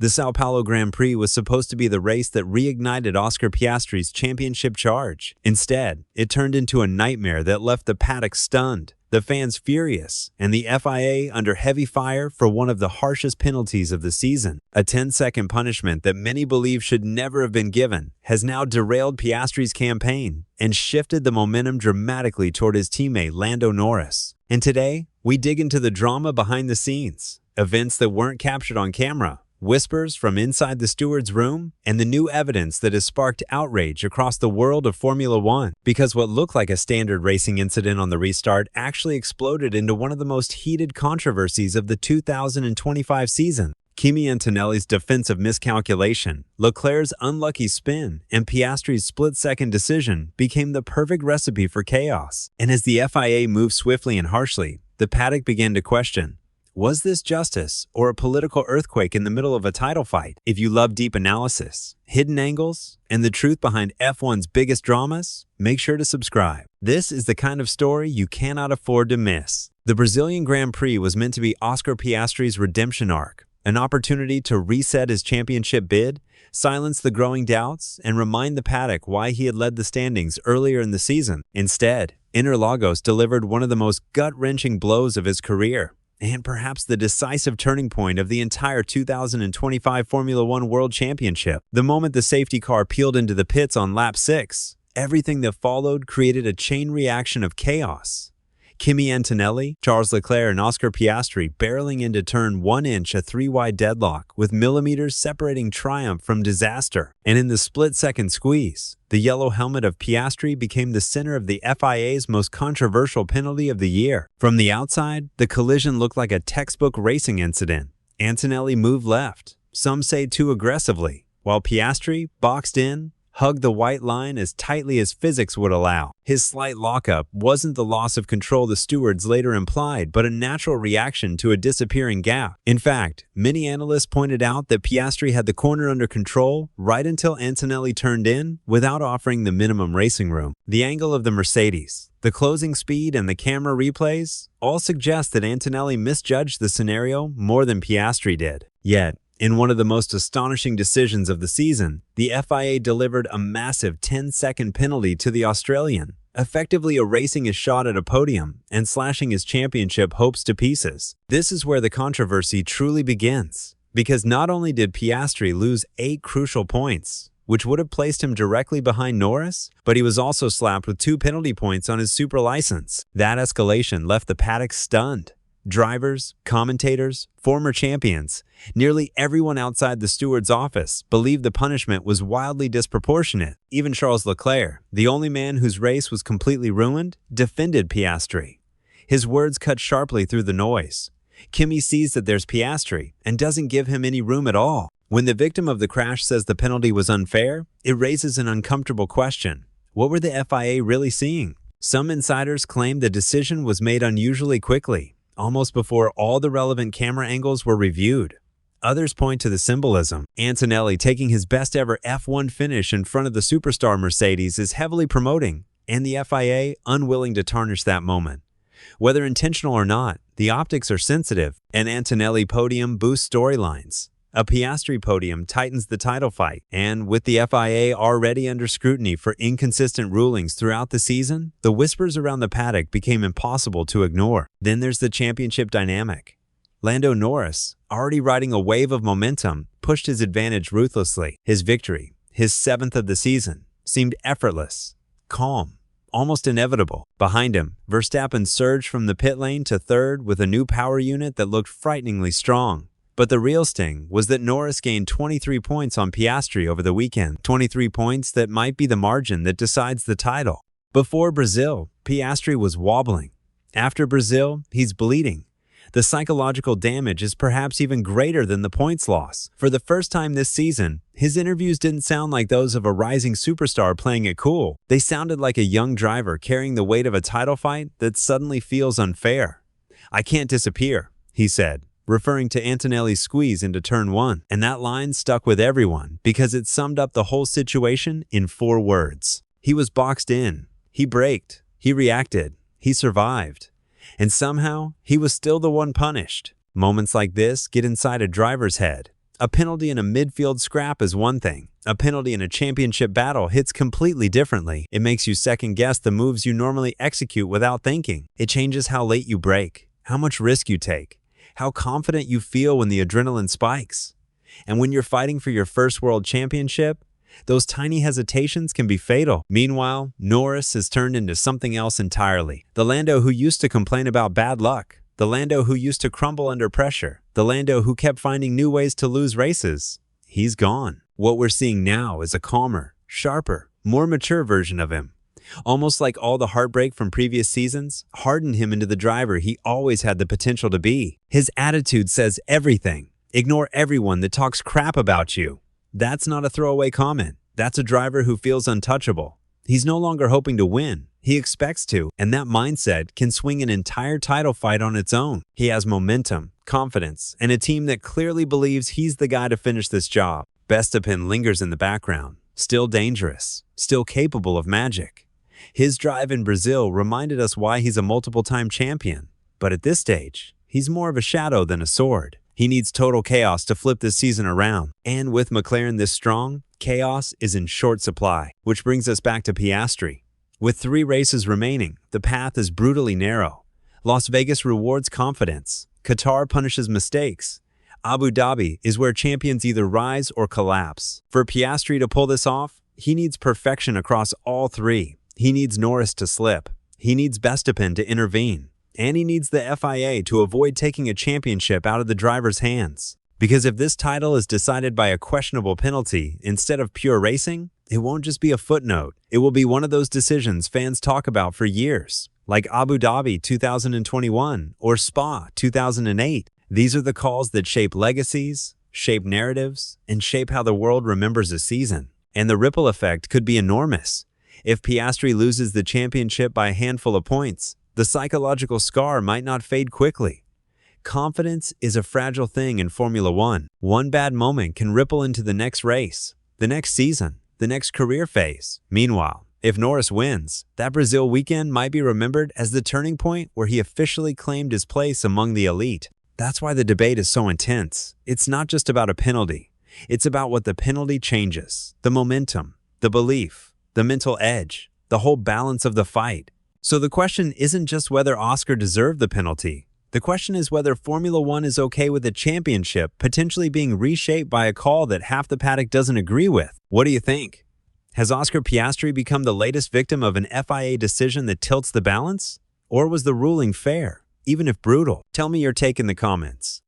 The Sao Paulo Grand Prix was supposed to be the race that reignited Oscar Piastri's championship charge. Instead, it turned into a nightmare that left the paddock stunned, the fans furious, and the FIA under heavy fire for one of the harshest penalties of the season. A 10-second punishment that many believe should never have been given has now derailed Piastri's campaign and shifted the momentum dramatically toward his teammate Lando Norris. And today, we dig into the drama behind the scenes, events that weren't captured on camera, whispers from inside the steward's room, and the new evidence that has sparked outrage across the world of Formula One. Because what looked like a standard racing incident on the restart actually exploded into one of the most heated controversies of the 2025 season. Kimi Antonelli's defensive miscalculation, Leclerc's unlucky spin, and Piastri's split-second decision became the perfect recipe for chaos. And as the FIA moved swiftly and harshly, the paddock began to question, was this justice or a political earthquake in the middle of a title fight? If you love deep analysis, hidden angles, and the truth behind F1's biggest dramas, make sure to subscribe. This is the kind of story you cannot afford to miss. The Brazilian Grand Prix was meant to be Oscar Piastri's redemption arc, an opportunity to reset his championship bid, silence the growing doubts, and remind the paddock why he had led the standings earlier in the season. Instead, Interlagos delivered one of the most gut-wrenching blows of his career, and perhaps the decisive turning point of the entire 2025 Formula One World Championship. The moment the safety car peeled into the pits on lap 6, everything that followed created a chain reaction of chaos. Kimi Antonelli, Charles Leclerc, and Oscar Piastri barreling into turn 1 inch a 3-wide deadlock with millimeters separating triumph from disaster. And in the split-second squeeze, the yellow helmet of Piastri became the center of the FIA's most controversial penalty of the year. From the outside, the collision looked like a textbook racing incident. Antonelli moved left, some say too aggressively, while Piastri, boxed in, hugged the white line as tightly as physics would allow. His slight lockup wasn't the loss of control the stewards later implied, but a natural reaction to a disappearing gap. In fact, many analysts pointed out that Piastri had the corner under control right until Antonelli turned in without offering the minimum racing room. The angle of the Mercedes, the closing speed, and the camera replays all suggest that Antonelli misjudged the scenario more than Piastri did. Yet, in one of the most astonishing decisions of the season, the FIA delivered a massive 10-second penalty to the Australian, effectively erasing his shot at a podium and slashing his championship hopes to pieces. This is where the controversy truly begins, because not only did Piastri lose 8 crucial points, which would have placed him directly behind Norris, but he was also slapped with 2 penalty points on his super license. That escalation left the paddock stunned. Drivers, commentators, former champions, nearly everyone outside the steward's office believed the punishment was wildly disproportionate. Even Charles Leclerc, the only man whose race was completely ruined, defended Piastri. His words cut sharply through the noise. Kimi sees that there's Piastri and doesn't give him any room at all. When the victim of the crash says the penalty was unfair, it raises an uncomfortable question. What were the FIA really seeing? Some insiders claim the decision was made unusually quickly, almost before all the relevant camera angles were reviewed. Others point to the symbolism. Antonelli taking his best ever F1 finish in front of the superstar Mercedes is heavily promoting, and the FIA unwilling to tarnish that moment. Whether intentional or not, the optics are sensitive. An Antonelli podium boosts storylines. A Piastri podium tightens the title fight, and with the FIA already under scrutiny for inconsistent rulings throughout the season, the whispers around the paddock became impossible to ignore. Then there's the championship dynamic. Lando Norris, already riding a wave of momentum, pushed his advantage ruthlessly. His victory, his 7th of the season, seemed effortless, calm, almost inevitable. Behind him, Verstappen surged from the pit lane to 3rd with a new power unit that looked frighteningly strong. But the real sting was that Norris gained 23 points on Piastri over the weekend, 23 points that might be the margin that decides the title. Before Brazil, Piastri was wobbling. After Brazil, he's bleeding. The psychological damage is perhaps even greater than the points loss. For the first time this season, his interviews didn't sound like those of a rising superstar playing it cool. They sounded like a young driver carrying the weight of a title fight that suddenly feels unfair. "I can't disappear," he said, referring to Antonelli's squeeze into turn 1. And that line stuck with everyone because it summed up the whole situation in 4 words. He was boxed in. He braked. He reacted. He survived. And somehow, he was still the one punished. Moments like this get inside a driver's head. A penalty in a midfield scrap is one thing. A penalty in a championship battle hits completely differently. It makes you second-guess the moves you normally execute without thinking. It changes how late you brake, how much risk you take, how confident you feel when the adrenaline spikes. And when you're fighting for your first world championship, those tiny hesitations can be fatal. Meanwhile, Norris has turned into something else entirely. The Lando who used to complain about bad luck. The Lando who used to crumble under pressure. The Lando who kept finding new ways to lose races. He's gone. What we're seeing now is a calmer, sharper, more mature version of him. Almost like all the heartbreak from previous seasons hardened him into the driver he always had the potential to be. His attitude says everything. Ignore everyone that talks crap about you. That's not a throwaway comment. That's a driver who feels untouchable. He's no longer hoping to win. He expects to, and that mindset can swing an entire title fight on its own. He has momentum, confidence, and a team that clearly believes he's the guy to finish this job. Verstappen lingers in the background, still dangerous, still capable of magic. His drive in Brazil reminded us why he's a multiple-time champion. But at this stage, he's more of a shadow than a sword. He needs total chaos to flip this season around. And with McLaren this strong, chaos is in short supply. Which brings us back to Piastri. With 3 races remaining, the path is brutally narrow. Las Vegas rewards confidence. Qatar punishes mistakes. Abu Dhabi is where champions either rise or collapse. For Piastri to pull this off, he needs perfection across all 3. He needs Norris to slip. He needs Verstappen to intervene. And he needs the FIA to avoid taking a championship out of the driver's hands. Because if this title is decided by a questionable penalty instead of pure racing, it won't just be a footnote. It will be one of those decisions fans talk about for years, like Abu Dhabi 2021 or Spa 2008. These are the calls that shape legacies, shape narratives, and shape how the world remembers a season. And the ripple effect could be enormous. If Piastri loses the championship by a handful of points, the psychological scar might not fade quickly. Confidence is a fragile thing in Formula One. One bad moment can ripple into the next race, the next season, the next career phase. Meanwhile, if Norris wins, that Brazil weekend might be remembered as the turning point where he officially claimed his place among the elite. That's why the debate is so intense. It's not just about a penalty. It's about what the penalty changes, the momentum, the belief, the mental edge, the whole balance of the fight. So the question isn't just whether Oscar deserved the penalty. The question is whether Formula One is okay with a championship potentially being reshaped by a call that half the paddock doesn't agree with. What do you think? Has Oscar Piastri become the latest victim of an FIA decision that tilts the balance? Or was the ruling fair, even if brutal? Tell me your take in the comments.